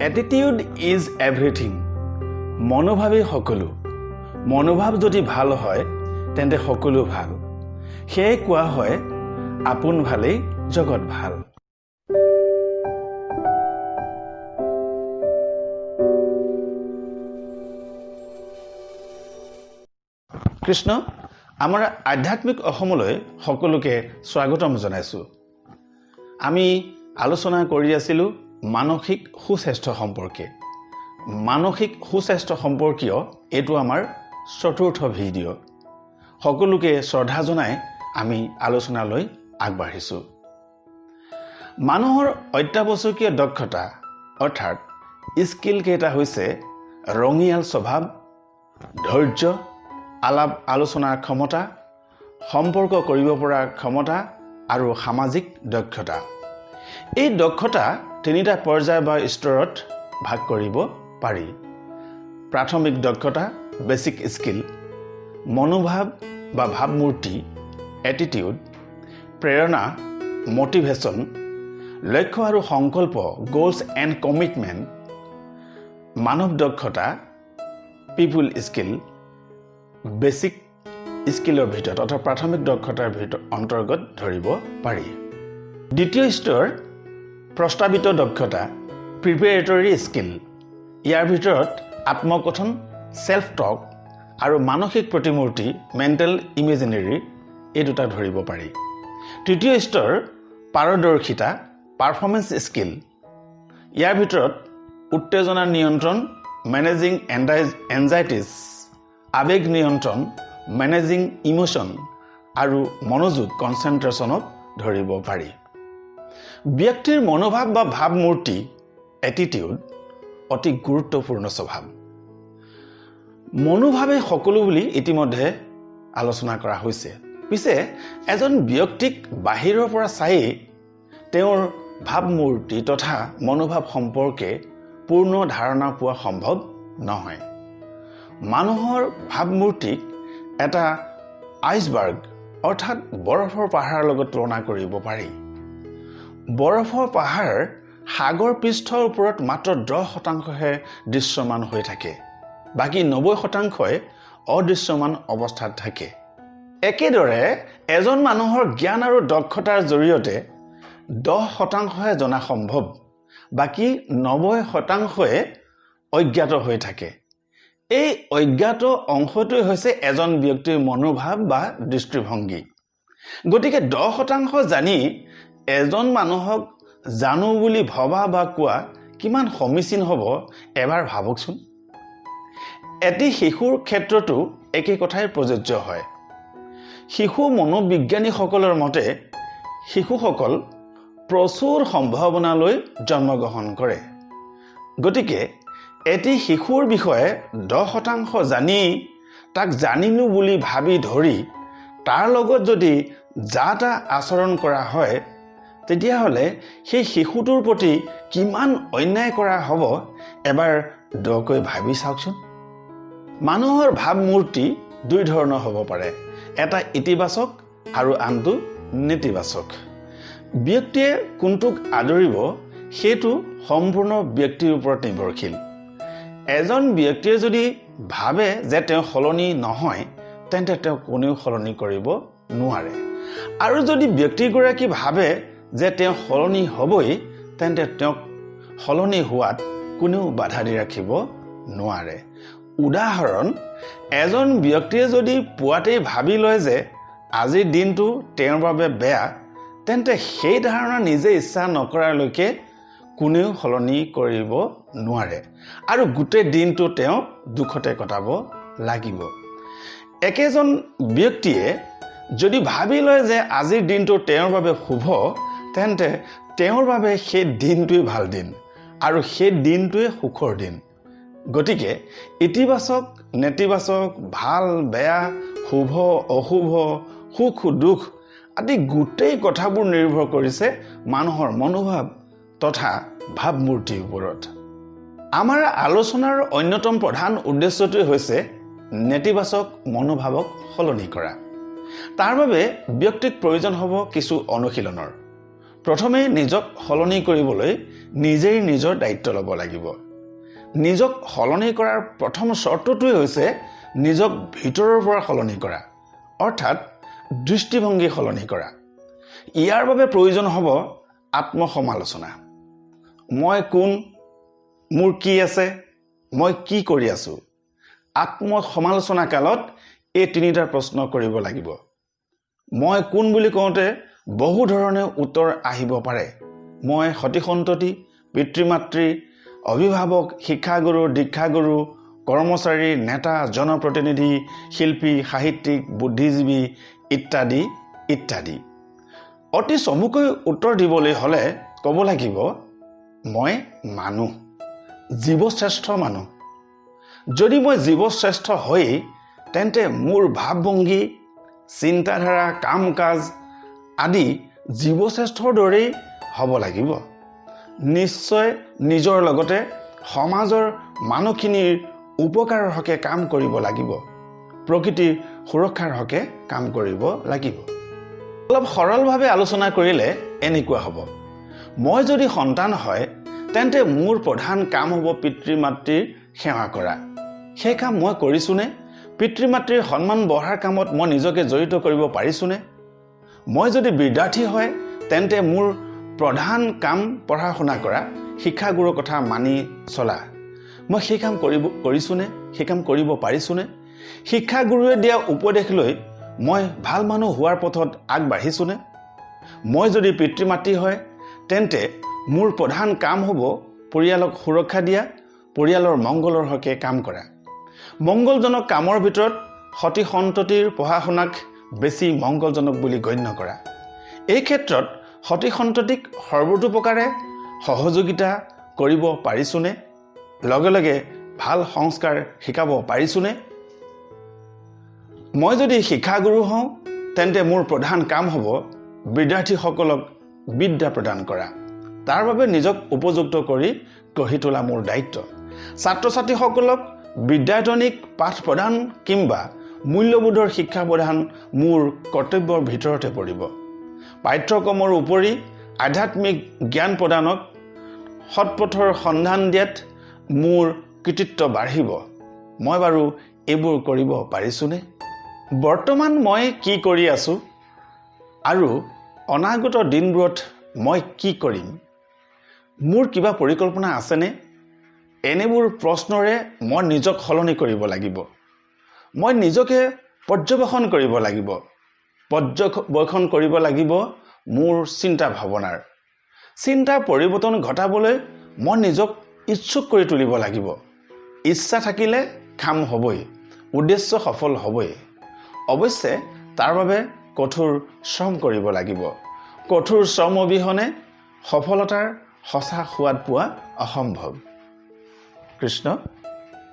Attitude is everything. মনোভাৱেই সকলো। মনোভাৱ যদি ভাল হয় তেন্তে সকলো ভাল। সেয়ে কোৱা হয় আপোন ভালেই জগত ভাল। কৃষ্ণ, আমাৰ আধ্যাত্মিক অসমলৈ সকলোকে স্বাগতম জনাইছোঁ। আমি আলোচনা কৰি আছিলোঁ মানসিক সুস্বাস্থ্য সম্পৰ্কে। মানসিক সুস্বাস্থ্য সম্পৰ্কীয় এইটো আমাৰ চতুৰ্থ ভিডিঅ'। সকলোকে শ্ৰদ্ধা জনাই আমি আলোচনালৈ আগবাঢ়িছোঁ। মানুহৰ অত্যাৱশ্যকীয় দক্ষতা অৰ্থাৎ স্কিল কেইটা হৈছে ৰঙিয়াল স্বভাৱ, ধৈৰ্য, আলাপ আলোচনাৰ ক্ষমতা, সম্পৰ্ক কৰিব পৰা ক্ষমতা আৰু সামাজিক দক্ষতা। এই দক্ষতা তিনিটা পৰ্যায় বা স্তৰত ভাগ কৰিব পাৰি। প্ৰাথমিক দক্ষতা বেচিক স্কিল, মনোভাৱ বা ভাৱমূৰ্তি এটিটিউড, প্ৰেৰণা মটিভেশ্যন, লক্ষ্য আৰু সংকল্প গ'লছ এণ্ড কমিটমেণ্ট, মানৱ দক্ষতা পিপুল স্কিল বেচিক স্কিলৰ ভিতৰত অৰ্থাৎ প্ৰাথমিক দক্ষতাৰ অন্তৰ্গত ধৰিব পাৰি। দ্বিতীয় স্তৰ প্ৰস্তাৱিত দক্ষতা প্ৰিপেৰেটৰী স্কিল। ইয়াৰ ভিতৰত আত্মকথন চেল্ফ টক আৰু মানসিক প্ৰতিমূৰ্তি মেণ্টেল ইমেজিনেৰী এই দুটা ধৰিব পাৰি। তৃতীয় স্তৰ পাৰদৰ্শিতা পাৰফৰ্মেন্স স্কিল। ইয়াৰ ভিতৰত উত্তেজনা নিয়ন্ত্ৰণ মেনেজিং এনজাইটিছ, আৱেগ নিয়ন্ত্ৰণ মেনেজিং ইমোশ্যন আৰু মনোযোগ কনচেনট্ৰেশ্যনক ধৰিব পাৰি। ব্যক্তিৰ মনোভাৱ বা ভাৱমূৰ্তি এটিটিউড অতি গুৰুত্বপূৰ্ণ স্বভাৱ। মনোভাৱেই সকলো বুলি ইতিমধ্যে আলোচনা কৰা হৈছে। পিছে এজন ব্যক্তিক বাহিৰৰ পৰা চাই তেওঁৰ ভাৱমূৰ্তি তথা মনোভাৱ সম্পৰ্কে পূৰ্ণ ধাৰণা পোৱা সম্ভৱ নহয়। মানুহৰ ভাৱমূৰ্তিক এটা আইচবাৰ্গ অৰ্থাৎ বৰফৰ পাহাৰৰ লগত তুলনা কৰিব পাৰি। বৰফৰ পাহাৰ সাগৰ পৃষ্ঠৰ ওপৰত মাত্ৰ 10% দৃশ্যমান হৈ থাকে, বাকী 90% অদৃশ্যমান অৱস্থাত থাকে। একেদৰে এজন মানুহৰ জ্ঞান আৰু দক্ষতাৰ জৰিয়তে 10% জনা সম্ভৱ, বাকী 90% অজ্ঞাত হৈ থাকে। এই অজ্ঞাত অংশটোৱে হৈছে এজন ব্যক্তিৰ মনোভাৱ বা দৃষ্টিভংগী। গতিকে 10% জানি এজন মানুহক জানো বুলি ভবা বা কোৱা কিমান সমীচীন হ'ব এবাৰ ভাবকচোন। এটি শিশুৰ ক্ষেত্ৰতো একে কথাই প্ৰযোজ্য হয়। শিশু মনোবিজ্ঞানীসকলৰ মতে শিশুসকল প্ৰচুৰ সম্ভাৱনালৈ জন্মগ্ৰহণ কৰে। গতিকে এটি শিশুৰ বিষয়ে 10% জানি তাক জানিলো বুলি ভাবি ধৰি তাৰ লগত যদি যা তা আচৰণ কৰা হয় তেতিয়াহ'লে সেই শিশুটোৰ প্ৰতি কিমান অন্যায় কৰা হ'ব এবাৰ দকৈ ভাবি চাওকচোন। মানুহৰ ভাৱমূৰ্তি দুই ধৰণৰ হ'ব পাৰে, এটা ইতিবাচক আৰু আনটো নেতিবাচক। ব্যক্তিয়ে কোনটোক আদৰিব সেইটো সম্পূৰ্ণ ব্যক্তিৰ ওপৰত নিৰ্ভৰশীল। এজন ব্যক্তিয়ে যদি ভাবে যে তেওঁ সলনি নহয় তেন্তে তেওঁ কোনেও সলনি কৰিব নোৱাৰে, আৰু যদি ব্যক্তিগৰাকী ভাবে যে তেওঁ সলনি হ'বই তেন্তে তেওঁক সলনি হোৱাত কোনেও বাধা দি ৰাখিব নোৱাৰে। উদাহৰণ, এজন ব্যক্তিয়ে যদি পুৱাতেই ভাবি লয় যে আজিৰ দিনটো তেওঁৰ বাবে বেয়া তেন্তে সেই ধাৰণা নিজে ইচ্ছা নকৰালৈকে কোনেও সলনি কৰিব নোৱাৰে আৰু গোটেই দিনটো তেওঁ দুখতে কটাব লাগিব। একেজন ব্যক্তিয়ে যদি ভাবি লয় যে আজিৰ দিনটো তেওঁৰ বাবে শুভ তেন্তে তেওঁৰ বাবে সেই দিনটোৱেই ভাল দিন আৰু সেই দিনটোৱেই সুখৰ দিন। গতিকে ইতিবাচক নেতিবাচক, ভাল বেয়া, শুভ অশুভ, সুখ দুখ আদি গোটেই কথাবোৰ নিৰ্ভৰ কৰিছে মানুহৰ মনোভাৱ তথা ভাৱমূৰ্তিৰ ওপৰত। আমাৰ আলোচনাৰ অন্যতম প্ৰধান উদ্দেশ্যটোৱে হৈছে নেতিবাচক মনোভাৱক সলনি কৰা। তাৰ বাবে ব্যক্তিক প্ৰয়োজন হ'ব কিছু অনুশীলনৰ। প্ৰথমে নিজক সলনি কৰিবলৈ নিজেই নিজৰ দায়িত্ব ল'ব লাগিব। নিজক সলনি কৰাৰ প্ৰথম চৰ্তটোৱে হৈছে নিজক ভিতৰৰ পৰা সলনি কৰা, অৰ্থাৎ দৃষ্টিভংগী সলনি কৰা। ইয়াৰ বাবে প্ৰয়োজন হ'ব আত্মসমালোচনা। মই কোন, মোৰ কি আছে, মই কি কৰি আছোঁ। আত্মসমালোচনা কালত এই তিনিটা প্ৰশ্ন কৰিব লাগিব। মই কোন বুলি কওঁতে বহু ধৰণে উত্তৰ আহিব পাৰে। মই সতি সন্ততি, পিতৃ মাতৃ, অভিভাৱক, শিক্ষাগুৰু, দীক্ষাগুৰু, কৰ্মচাৰী, নেতা, জনপ্ৰতিনিধি, শিল্পী, সাহিত্যিক, বুদ্ধিজীৱী ইত্যাদি ইত্যাদি। অতি চমুকৈ উত্তৰ দিবলৈ হ'লে ক'ব লাগিব মই মানুহ, জীৱশ্ৰেষ্ঠ মানুহ। যদি মই জীৱশ্ৰেষ্ঠ হৈ তেন্তে মোৰ ভাৱভংগী, চিন্তাধাৰা, কাম কাজ আদি জীৱশ্ৰেষ্ঠৰ দৰেই হ'ব লাগিব। নিশ্চয় নিজৰ লগতে সমাজৰ মানুহখিনিৰ উপকাৰৰ হকে কাম কৰিব লাগিব। প্ৰকৃতিৰ সুৰক্ষাৰ হকে কাম কৰিব লাগিব। অলপ সৰলভাৱে আলোচনা কৰিলে এনেকুৱা হ'ব। মই যদি সন্তান হয় তেন্তে মোৰ প্ৰধান কাম হ'ব পিতৃ মাতৃৰ সেৱা কৰা। সেই কাম মই কৰিছোনে? পিতৃ মাতৃৰ সন্মান বঢ়াৰ কামত মই নিজকে জড়িত কৰিব পাৰিছোনে? মই যদি বিদ্যাৰ্থী হয় তেন্তে মোৰ প্ৰধান কাম পঢ়া শুনা কৰা, শিক্ষাগুৰুৰ কথা মানি চলা। মই সেই কাম কৰিছোনে? সেই কাম কৰিব পাৰিছোনে? শিক্ষাগুৰুৱে দিয়া উপদেশ লৈ মই ভাল মানুহ হোৱাৰ পথত আগবাঢ়িছোনে? মই যদি পিতৃ মাতৃ হয় তেন্তে মোৰ প্ৰধান কাম হ'ব পৰিয়ালক সুৰক্ষা দিয়া, পৰিয়ালৰ মংগলৰ হকে কাম কৰা। মংগলজনক কামৰ ভিতৰত সতি সন্ততিৰ পঢ়া শুনাক বেছি মংগলজনক বুলি গণ্য কৰা। এই ক্ষেত্ৰত সতি সন্ততিক সৰ্বতোপ্ৰকাৰে সহযোগিতা কৰিব পাৰিছোনে? লগে লগে ভাল সংস্কাৰ শিকাব পাৰিছোনে? মই যদি শিক্ষাগুৰু হওঁ তেন্তে মোৰ প্ৰধান কাম হ'ব বিদ্যাৰ্থীসকলক বিদ্যা প্ৰদান কৰা। তাৰ বাবে নিজক উপযুক্ত কৰি গঢ়ি তোলা মোৰ দায়িত্ব। ছাত্ৰ ছাত্ৰীসকলক বিদ্যায়তনিক পাঠ প্ৰদান কিংবা মূল্যবোধৰ শিক্ষা প্ৰদান মোৰ কৰ্তব্যৰ ভিতৰতে পৰিব। পাঠ্যক্ৰমৰ উপৰি আধ্যাত্মিক জ্ঞান প্ৰদানক সৎপথৰ সন্ধান দিয়াত মোৰ কৃতিত্ব বাঢ়িব। মই বাৰু এইবোৰ কৰিব পাৰিছোনে? বৰ্তমান মই কি কৰি আছোঁ আৰু অনাগত দিনবোৰত মই কি কৰিম? মোৰ কিবা পৰিকল্পনা আছেনে? এনেবোৰ প্ৰশ্নৰে মই নিজক সলনি কৰিব লাগিব। মই নিজকে পৰ্যবেক্ষণ কৰিব লাগিব। পৰ্যবেক্ষণ কৰিব লাগিব মোৰ চিন্তা ভাৱনাৰ। চিন্তাৰ পৰিৱৰ্তন ঘটাবলৈ মই নিজক ইচ্ছুক কৰি তুলিব লাগিব। ইচ্ছা থাকিলে কাম হ'বই, উদ্দেশ্য সফল হ'বই। অৱশ্যে তাৰ বাবে কঠোৰ শ্ৰম কৰিব লাগিব। কঠোৰ শ্ৰম অবিহনে সফলতাৰ সঁচা সোৱাদ পোৱা অসম্ভৱ। কৃষ্ণ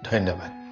ধন্যবাদ।